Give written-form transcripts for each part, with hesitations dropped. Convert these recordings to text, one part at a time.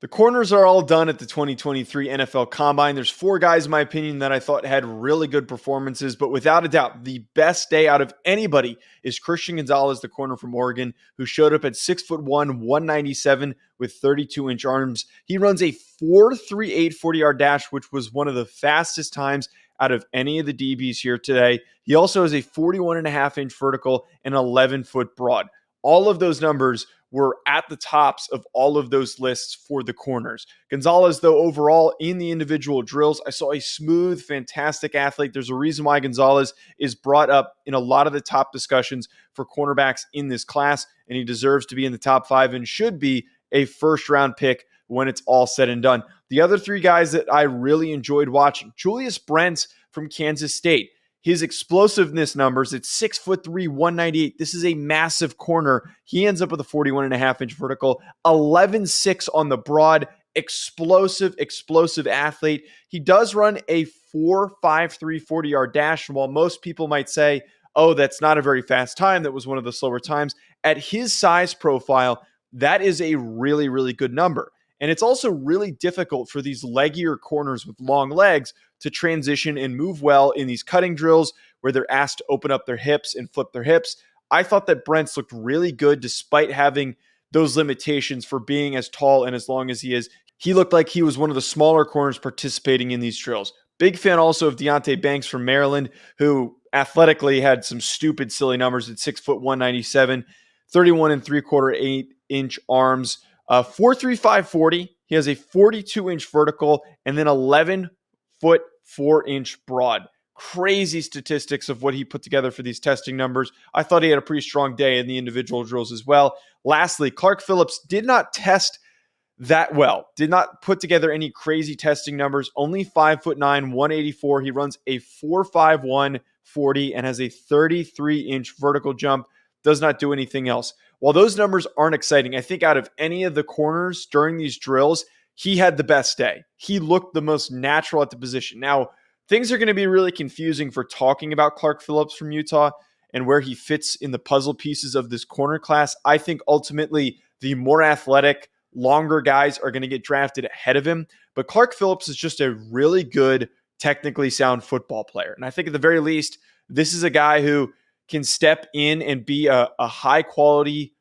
The corners are all done at the 2023 NFL Combine. There's four guys, in my opinion, that I thought had really good performances, but without a doubt, the best day out of anybody is Christian Gonzalez, the corner from Oregon, who showed up at 6'1", 197 with 32-inch arms. He runs a 4.38 40-yard dash, which was one of the fastest times out of any of the DBs here today. He also has a 41.5-inch vertical and 11-foot broad. All of those numbers were at the tops of all of those lists for the corners. Gonzalez, though, overall in the individual drills, I saw a smooth, fantastic athlete. There's a reason why Gonzalez is brought up in a lot of the top discussions for cornerbacks in this class, and he deserves to be in the top 5 and should be a first-round pick when it's all said and done. The other three guys that I really enjoyed watching, Julius Breents from Kansas State. His explosiveness numbers, it's 6'3", 198. This is a massive corner. He ends up with a 41.5-inch vertical, 11.6 on the broad, explosive athlete. He does run a 4.53 40-yard dash. And while most people might say, oh, that's not a very fast time, that was one of the slower times, at his size profile, that is a really, really good number. And it's also really difficult for these leggier corners with long legs to transition and move well in these cutting drills where they're asked to open up their hips and flip their hips. I thought that Brents looked really good despite having those limitations for being as tall and as long as he is. He looked like he was one of the smaller corners participating in these drills. Big fan also of Deonte Banks from Maryland, who athletically had some stupid, silly numbers at 6'1", 197, 31.75 8-inch arms, 4.35 40. He has a 42-inch vertical and then 11-foot 4-inch broad. Crazy statistics of what he put together for these testing numbers. I thought he had a pretty strong day in the individual drills as well. Lastly, Clark Phillips did not test that well. Did not put together any crazy testing numbers. Only 5'9", 184. He runs a 4.51 40 and has a 33-inch vertical jump. Does not do anything else. While those numbers aren't exciting, I think out of any of the corners during these drills, he had the best day. He looked the most natural at the position. Now, things are going to be really confusing for talking about Clark Phillips from Utah and where he fits in the puzzle pieces of this corner class. I think ultimately the more athletic, longer guys are going to get drafted ahead of him. But Clark Phillips is just a really good, technically sound football player. And I think at the very least, this is a guy who can step in and be a high quality,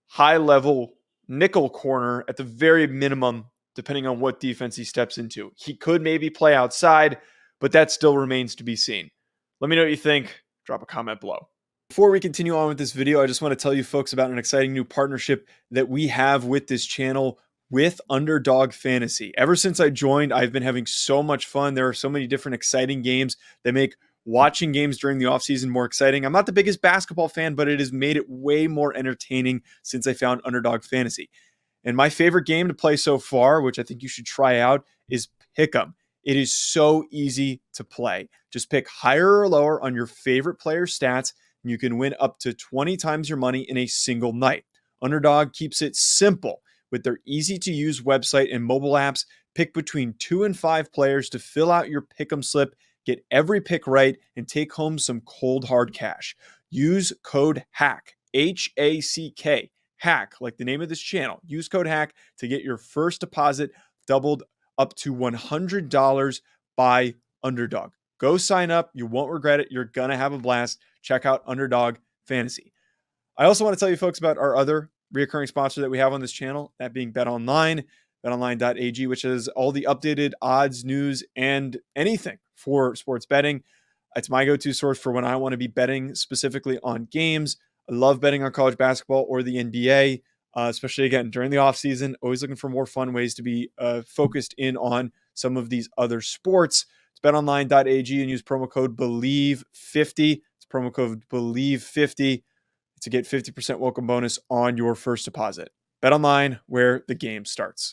high level nickel corner at the very minimum, depending on what defense he steps into. He could maybe play outside, but that still remains to be seen. Let me know what you think. Drop a comment below. Before we continue on with this video, I just want to tell you folks about an exciting new partnership that we have with this channel with Underdog Fantasy. Ever since I joined, I've been having so much fun. There are so many different exciting games that make watching games during the offseason more exciting. I'm not the biggest basketball fan, but it has made it way more entertaining since I found Underdog Fantasy. And my favorite game to play so far, which I think you should try out, is Pick'em. It is so easy to play. Just pick higher or lower on your favorite player's stats, and you can win up to 20 times your money in a single night. Underdog keeps it simple with their easy-to-use website and mobile apps. Pick between 2 and 5 players to fill out your Pick'em slip, get every pick right, and take home some cold hard cash. Use code HACK, H-A-C-K, HACK, like the name of this channel. Use code HACK to get your first deposit doubled up to $100 by Underdog. Go sign up. You won't regret it. You're going to have a blast. Check out Underdog Fantasy. I also want to tell you folks about our other recurring sponsor that we have on this channel, that being BetOnline, betonline.ag, which has all the updated odds, news, and anything for sports betting. It's my go-to source for when I want to be betting specifically on games. I love betting on college basketball or the NBA, especially, again, during the offseason. Always looking for more fun ways to be focused in on some of these other sports. It's betonline.ag and use promo code BELIEVE50. It's promo code BELIEVE50 to get 50% welcome bonus on your first deposit. BetOnline, where the game starts.